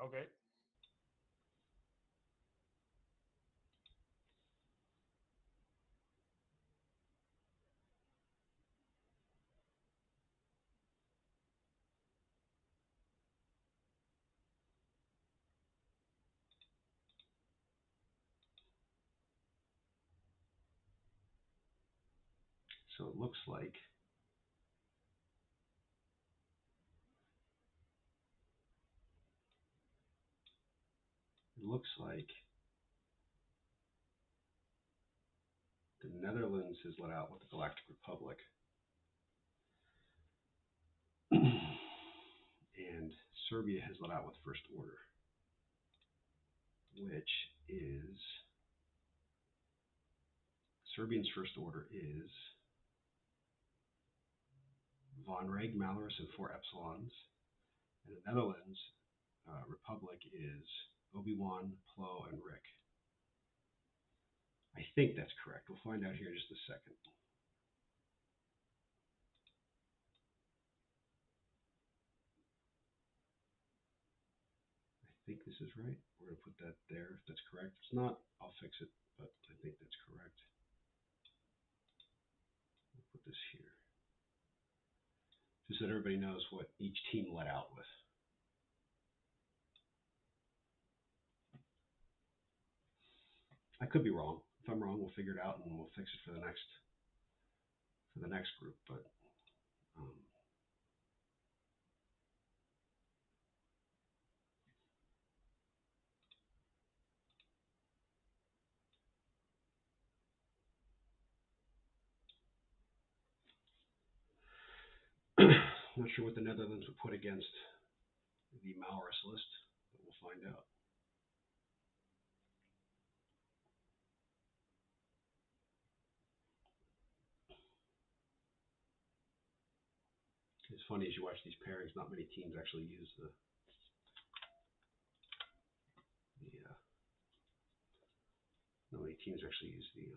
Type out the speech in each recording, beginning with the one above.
Okay. So it looks like the Netherlands has let out with the Galactic Republic, and Serbia has let out with First Order, which is Serbian's First Order is Von Reg, Malorus, and four Epsilons, and the Netherlands Republic is Obi-Wan, Plo, and Rick. I think that's correct. We'll find out here in just a second. I think this is right. We're going to put that there if that's correct. If it's not, I'll fix it, but I think that's correct. We'll put this here. Just so that everybody knows what each team let out with. I could be wrong. If I'm wrong, we'll figure it out and we'll fix it for the next group. But um, not sure what the Netherlands would put against the Malorus list, but we'll find out. It's funny as you watch these pairings, not many teams actually use the not many teams actually use the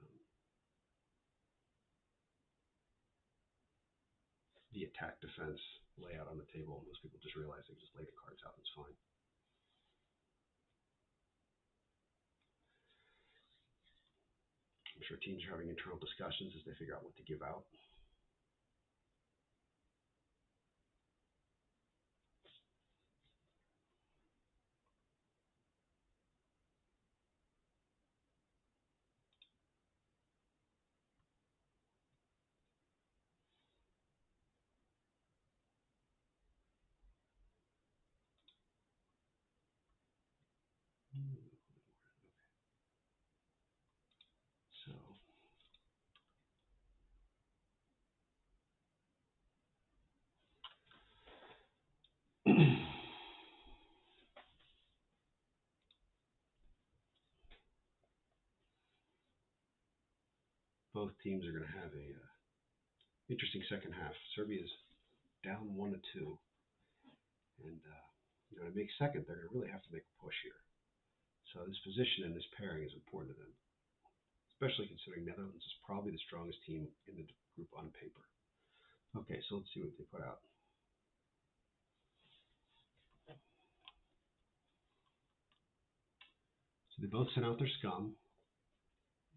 attack defense layout on the table. Most people just realize they just lay the cards out and it's fine. I'm sure teams are having internal discussions as they figure out what to give out. So both teams are going to have a interesting second half. Serbia's down 1-2, and to make second, they're going to really have to make a push here. So this position in this pairing is important to them, especially considering Netherlands is probably the strongest team in the group on paper. Okay, so let's see what they put out. So they both sent out their scum,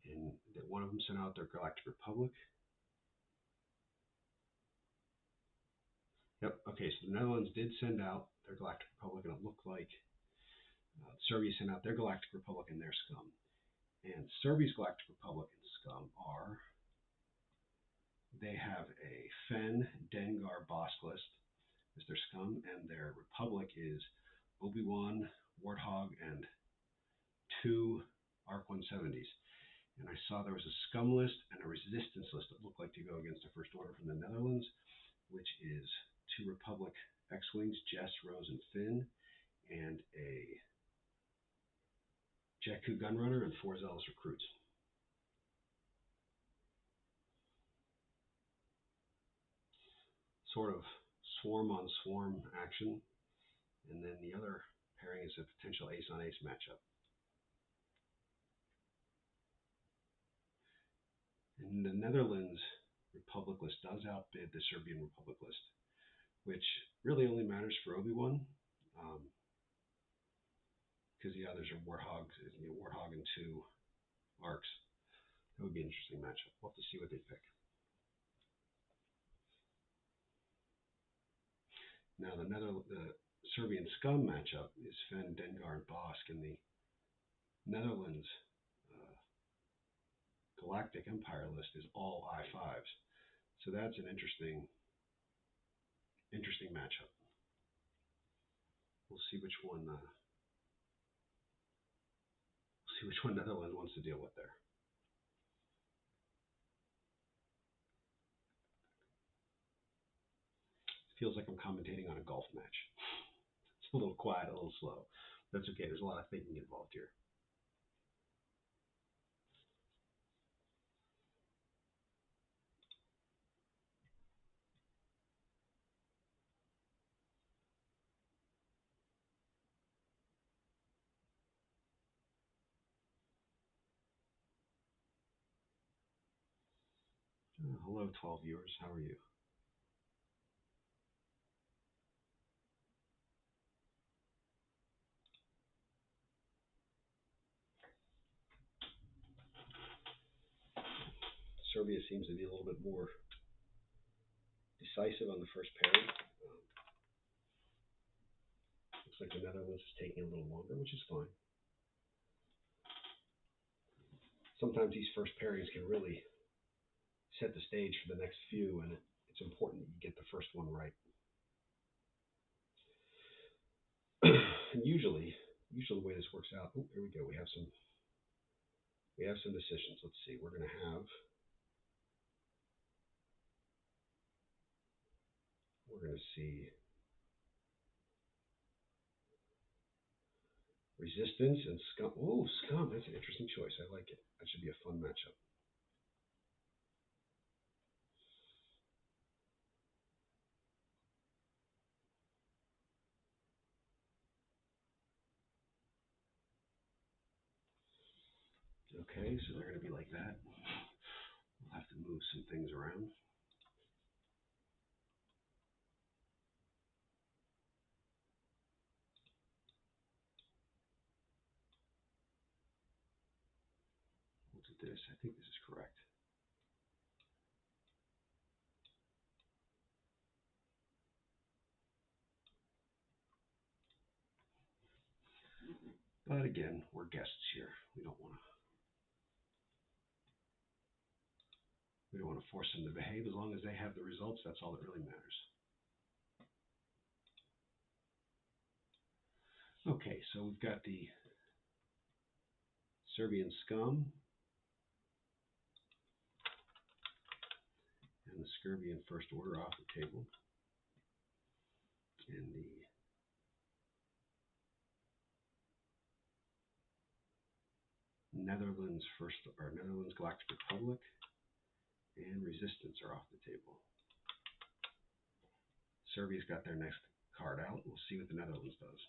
and one of them sent out their Galactic Republic. Yep, okay, so the Netherlands did send out their Galactic Republic, and it looked like Serbia sent out their Galactic Republic and their scum. And Serbia's Galactic Republic and scum are, they have a Fen Dengar Basilisk as their scum, and their Republic is Obi-Wan, Warthog, and two ARC 170s. And I saw there was a scum list and a resistance list that looked like to go against the First Order from the Netherlands, which is two Republic X-Wings, Jess, Rose, and Finn, and a Jakku Gunrunner and four Zealous Recruits. Sort of swarm on swarm action. And then the other pairing is a potential ace on ace matchup. And the Netherlands Republic list does outbid the Serbian Republic list, which really only matters for Obi-Wan. because the others are warthogs, warthog and two arcs. That would be an interesting matchup. We'll have to see what they pick. Now the Serbian scum matchup is Fen, Dengar, and Bosk, and the Netherlands Galactic Empire list is all I5s. So that's an interesting matchup. We'll see which one Netherlands wants to deal with there. Feels like I'm commentating on a golf match. It's a little quiet, a little slow. That's okay. There's a lot of thinking involved here. Hello, 12 viewers. How are you? Serbia seems to be a little bit more decisive on the first pairing. Looks like the Netherlands is taking a little longer, which is fine. Sometimes these first pairings can really set the stage for the next few, and it's important that you get the first one right. And usually the way this works out. Oh, here we go. We have some decisions. Let's see. We're going to see resistance and scum. Oh, scum. That's an interesting choice. I like it. That should be a fun matchup. Okay, so they're going to be like that. We'll have to move some things around. We'll do this. I think this is correct. But again, we're guests here. We don't want to force them to behave. As long as they have the results, that's all that really matters. Okay, so we've got the Serbian scum and the Serbian first order off the table, and the Netherlands Galactic Republic and Resistance are off the table. Serbia's got their next card out. We'll see what the Netherlands does.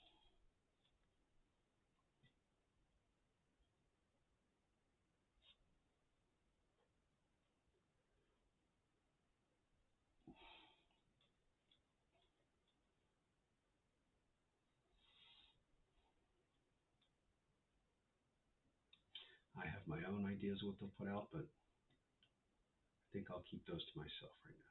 I have my own ideas of what they'll put out, but I think I'll keep those to myself right now.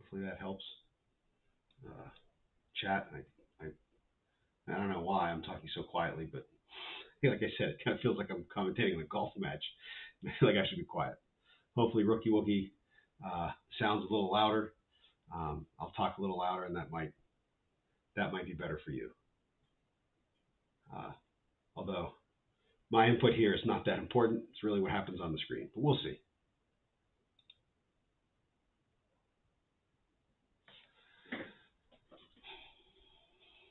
Hopefully that helps. Chat. I don't know why I'm talking so quietly, but like I said, it kind of feels like I'm commentating on a golf match. Like I should be quiet. Hopefully Rookie Wookie sounds a little louder. I'll talk a little louder, and that might be better for you. Although my input here is not that important. It's really what happens on the screen, but we'll see.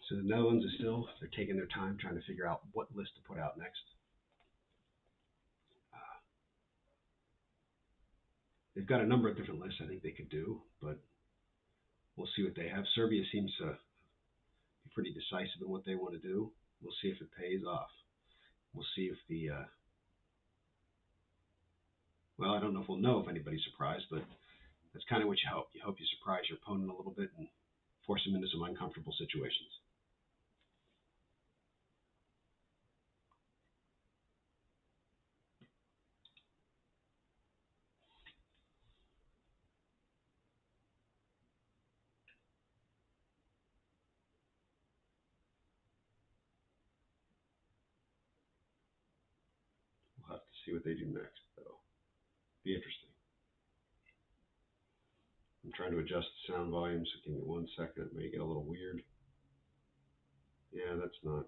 So the Netherlands is they're taking their time trying to figure out what list to put out next. They've got a number of different lists I think they could do, but we'll see what they have. Serbia seems to be pretty decisive in what they want to do. We'll see if it pays off. We'll see if well, I don't know if we'll know if anybody's surprised, but that's kind of what you hope. You hope you surprise your opponent a little bit and force him into some uncomfortable situations. We'll have to see what they do next, though. Be interesting. I'm trying to adjust the sound volume, so give me 1 second. It may get a little weird. Yeah, that's not.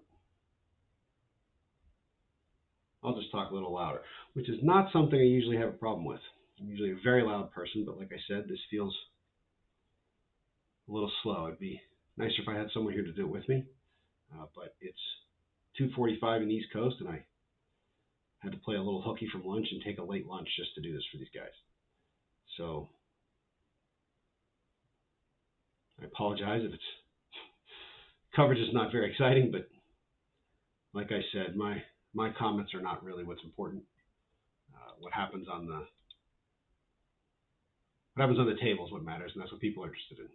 I'll just talk a little louder, which is not something I usually have a problem with. I'm usually a very loud person, but like I said, this feels a little slow. It'd be nicer if I had someone here to do it with me, but it's 2:45 in the East Coast, and I had to play a little hooky from lunch and take a late lunch just to do this for these guys. So I apologize if it's coverage is not very exciting, but like I said, my comments are not really what's important. What happens on the table is what matters, and that's what people are interested in.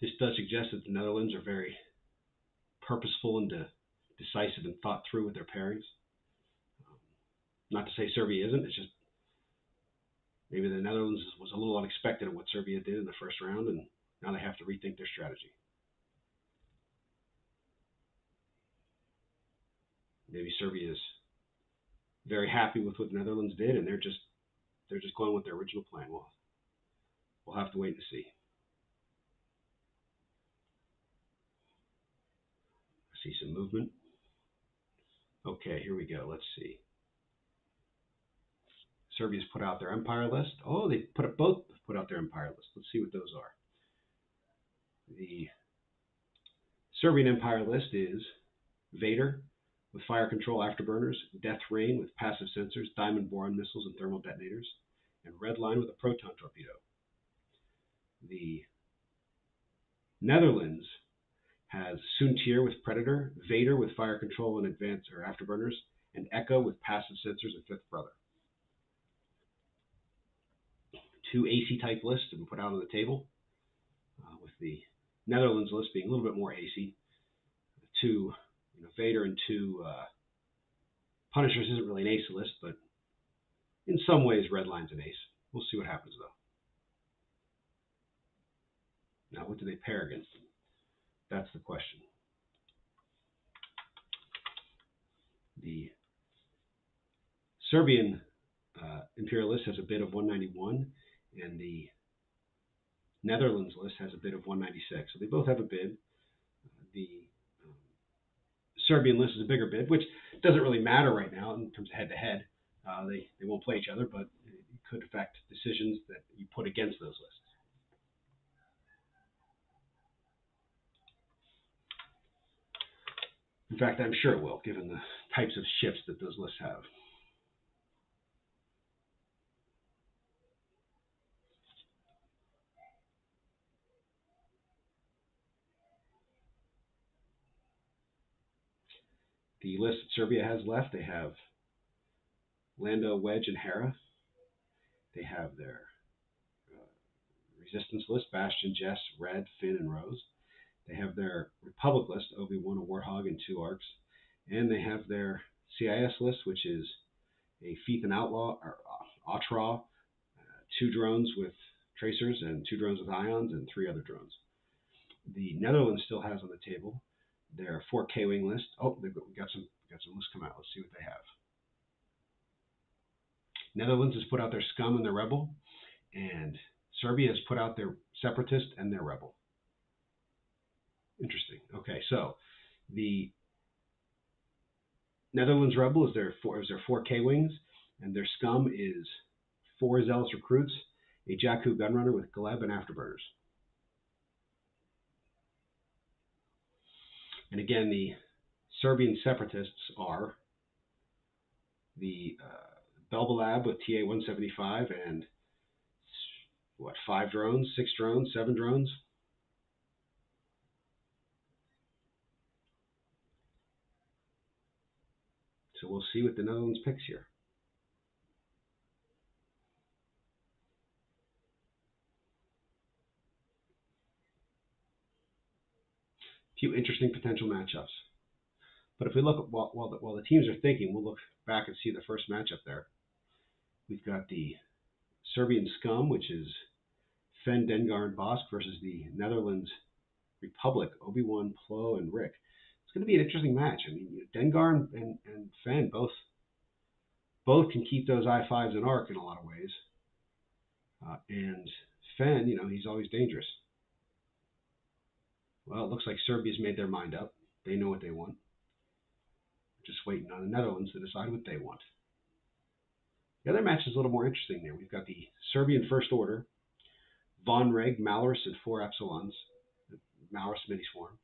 This does suggest that the Netherlands are very purposeful and decisive and thought through with their pairings. Not to say Serbia isn't. It's just maybe the Netherlands was a little unexpected at what Serbia did in the first round, and now they have to rethink their strategy. Maybe Serbia is very happy with what the Netherlands did, and they're just going with their original plan. We'll have to wait and see. I see some movement. Okay, here we go. Let's see. Serbia's put out their empire list. Oh, they both put out their empire list. Let's see what those are. The Serbian empire list is Vader with fire control afterburners, Death Rain with passive sensors, diamond boron missiles and thermal detonators, and Red Line with a proton torpedo. The Netherlands has Soontir with Predator, Vader with fire control and advanced or afterburners, and Echo with passive sensors and Fifth Brother. Two AC type lists have been put out on the table, with the Netherlands list being a little bit more AC. Two Vader and two Punishers isn't really an ace list, but in some ways Red Line's an ace. We'll see what happens though. Now, what do they pair against them? That's the question. The Serbian Imperial list has a bid of 191, and the Netherlands list has a bid of 196. So they both have a bid. The Serbian list is a bigger bid, which doesn't really matter right now in terms of head-to-head. They won't play each other, but it could affect decisions that you put against those lists. In fact, I'm sure it will, given the types of ships that those lists have. The list that Serbia has left, they have Lando, Wedge, and Hera. They have their Resistance list, Bastion, Jess, Red, Finn, and Rose. They have their Republic list, Obi-Wan, a Warthog, and 2 Arcs. And they have their CIS list, which is a Feeth and Outlaw, or Otraw, 2 drones with tracers, and 2 drones with ions, and 3 other drones. The Netherlands still has on the table their 4 K-Wing list. Oh, we got some lists come out. Let's see what they have. Netherlands has put out their Scum and their Rebel, and Serbia has put out their Separatist and their Rebel. Interesting. Okay, so the Netherlands Rebel is their 4 K-Wings, and their Scum is 4 Zealous Recruits, a Jakku Gunrunner with Gleb and Afterburners. And again, the Serbian separatists are the Belbalab with TA-175 and what, 5 drones, 6 drones, 7 drones? So we'll see what the Netherlands picks here. A few interesting potential matchups. But if we look at, while the teams are thinking, we'll look back and see the first matchup there. We've got the Serbian Scum, which is Fen, Dengar, and Bosk versus the Netherlands Republic, Obi-Wan, Plo, and Rick. It's going to be an interesting match. I mean, Dengar and Fen both can keep those I-5s in arc in a lot of ways. And Fen, he's always dangerous. Well, it looks like Serbia's made their mind up. They know what they want. Just waiting on the Netherlands to decide what they want. The other match is a little more interesting there. We've got the Serbian First Order, Von Reg, Malorus, and 4 Epsilons, Malorus Mini Swarm,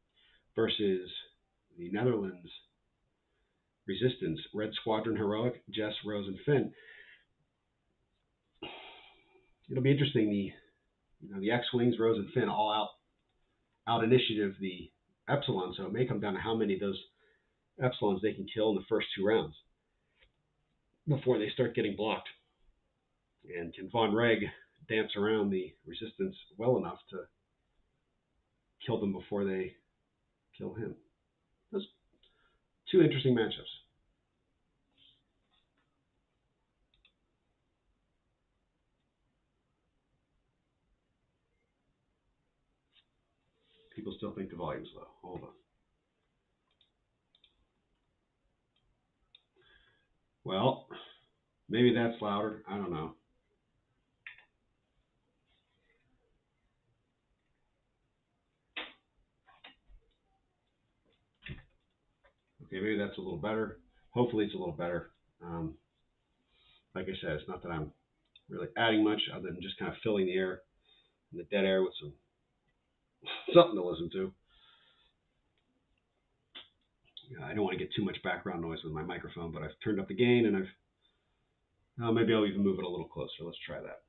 versus the Netherlands Resistance, Red Squadron Heroic, Jess, Rose, and Finn. It'll be interesting. The X-Wings, Rose, and Finn all out initiative the Epsilon, so it may come down to how many of those Epsilons they can kill in the first 2 rounds before they start getting blocked. And can Von Reg dance around the Resistance well enough to kill them before they kill him? Those 2 interesting matchups. People still think the volume's low. Hold on. Well, maybe that's louder. I don't know. Okay, maybe that's a little better. Hopefully it's a little better. Like I said, it's not that I'm really adding much other than just kind of filling the air and the dead air with something to listen to. I don't want to get too much background noise with my microphone, but I've turned up the gain and maybe I'll even move it a little closer. Let's try that.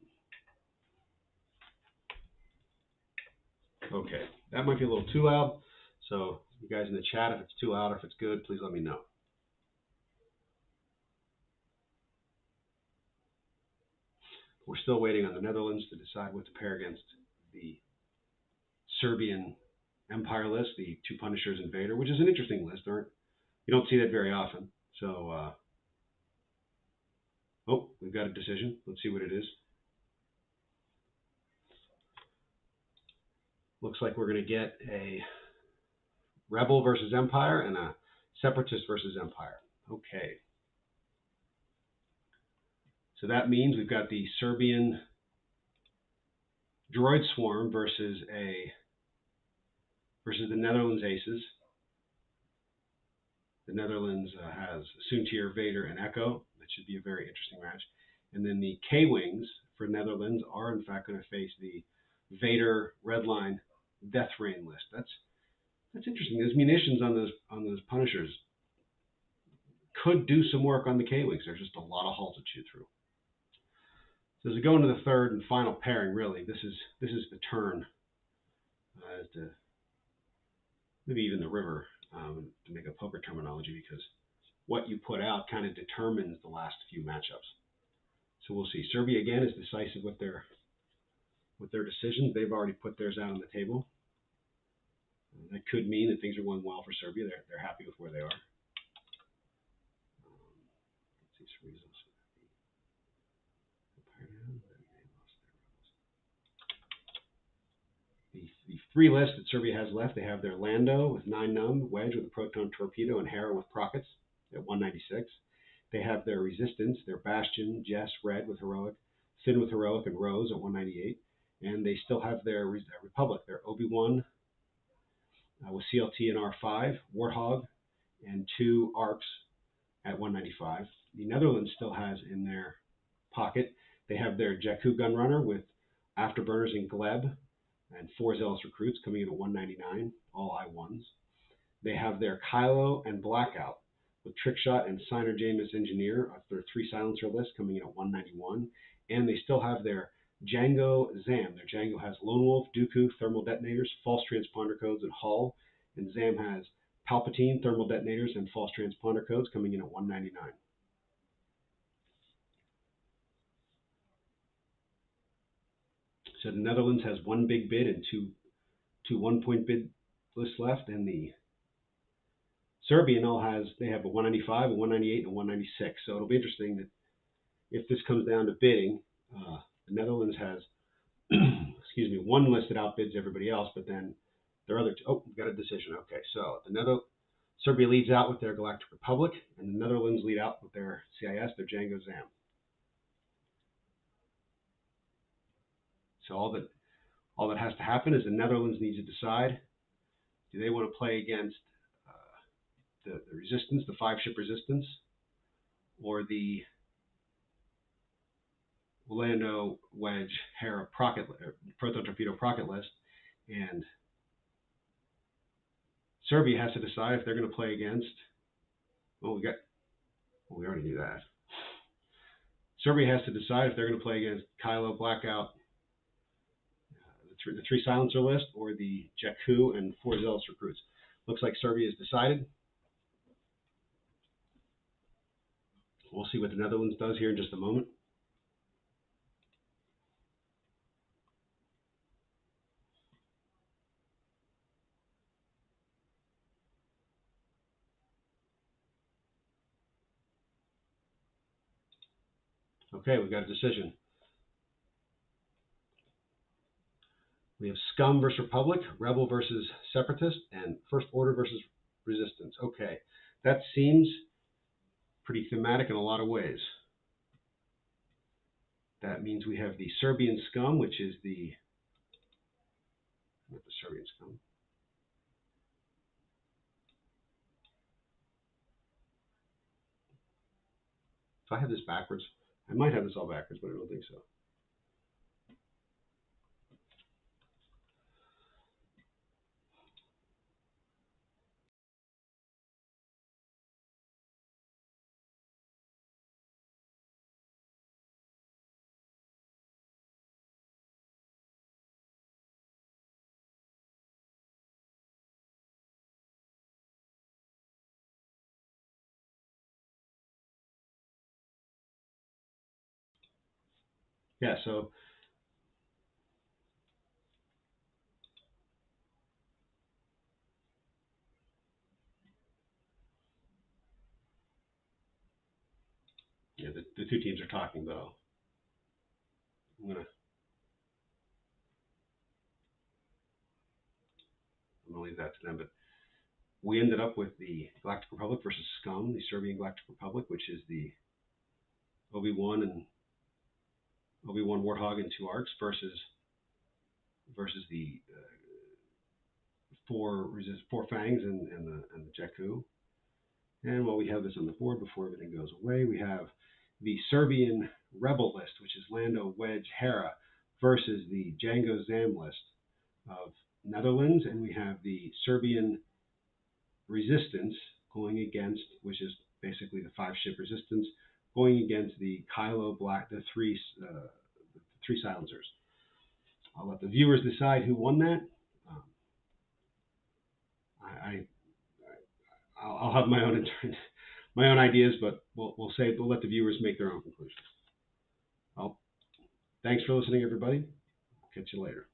Okay, that might be a little too loud. So you guys in the chat, if it's too loud or if it's good, please let me know. We're still waiting on the Netherlands to decide what to pair against the Serbian Empire list, the 2 Punishers and Vader, which is an interesting list. You don't see that very often. So, we've got a decision. Let's see what it is. Looks like we're going to get a Rebel versus Empire and a Separatist versus Empire. Okay. So that means we've got the Serbian Droid Swarm versus the Netherlands Aces. The Netherlands has Soontir, Vader, and Echo. That should be a very interesting match. And then the K-Wings for Netherlands are in fact going to face the Vader Redline Death Rain list. That's interesting. Those munitions on those Punishers could do some work on the K-Wings. There's just a lot of hulls to chew through. So as we go into the third and final pairing, really, this is the turn to maybe even the river, to make a poker terminology, because what you put out kind of determines the last few matchups. So we'll see. Serbia again is decisive with their decisions. They've already put theirs out on the table. That could mean that things are going well for Serbia. They're happy with where they are. Let's see some reasons. The 3 lists that Serbia has left, they have their Lando with 9 num, Wedge with a proton torpedo, and Hera with Prockets at 196. They have their Resistance, their Bastion, Jess, Red with Heroic, Finn with Heroic, and Rose at 198. And they still have their Republic, their Obi-Wan with CLT and R5, Warthog, and 2 ARCs at 195. The Netherlands still has in their pocket, they have their Jakku Gunrunner with Afterburners and Gleb, and 4 Zealous Recruits coming in at 199, all I1s. They have their Kylo and Blackout with Trickshot and Signer Jameis Engineer, their 3 silencer list, coming in at 191. And they still have their Django Zam. Their Django has Lone Wolf, Dooku, thermal detonators, false transponder codes, and Hull. And Zam has Palpatine, thermal detonators, and false transponder codes, coming in at 199. So the Netherlands has 1 big bid and two 1-point bid lists left, and the Serbian they have a 195, a 198, and a 196. So it'll be interesting that if this comes down to bidding, the Netherlands has, 1 list that outbids everybody else, but then their other we've got a decision. Okay, so Serbia leads out with their Galactic Republic, and the Netherlands lead out with their CIS, their Django Zam. So all that has to happen is the Netherlands needs to decide: do they want to play against the resistance, the 5-ship resistance, or the Lando Wedge Hera proton torpedo procket list? And Serbia has to decide if they're going to play against. We already knew that. Serbia has to decide if they're going to play against Kylo, Blackout, the 3 silencer list, or the Jakku and 4 zealous recruits. Looks like Serbia has decided. We'll see what the Netherlands does here in just a moment. Okay, we've got a decision. We have Scum versus Republic, Rebel versus Separatist, and First Order versus Resistance. Okay, that seems pretty thematic in a lot of ways. That means we have the Serbian Scum, which is not the Serbian Scum. If I have this backwards, I might have this all backwards, but I don't think so. Yeah, so yeah, the 2 teams are talking, though. I'm gonna leave that to them. But we ended up with the Galactic Republic versus Scum, the Serbian Galactic Republic, which is the Obi-Wan Warthog and 2 Arcs versus the 4 Fangs and the Jakku. And while we have this on the board before everything goes away, we have the Serbian Rebel list, which is Lando, Wedge, Hera, versus the Django Zam list of Netherlands, and we have the Serbian Resistance going against, which is basically the 5-ship resistance, going against the Kylo Black, the 3 silencers. I'll let the viewers decide who won that. I'll have my own ideas, but we'll let the viewers make their own conclusions. Well, thanks for listening, everybody. Catch you later.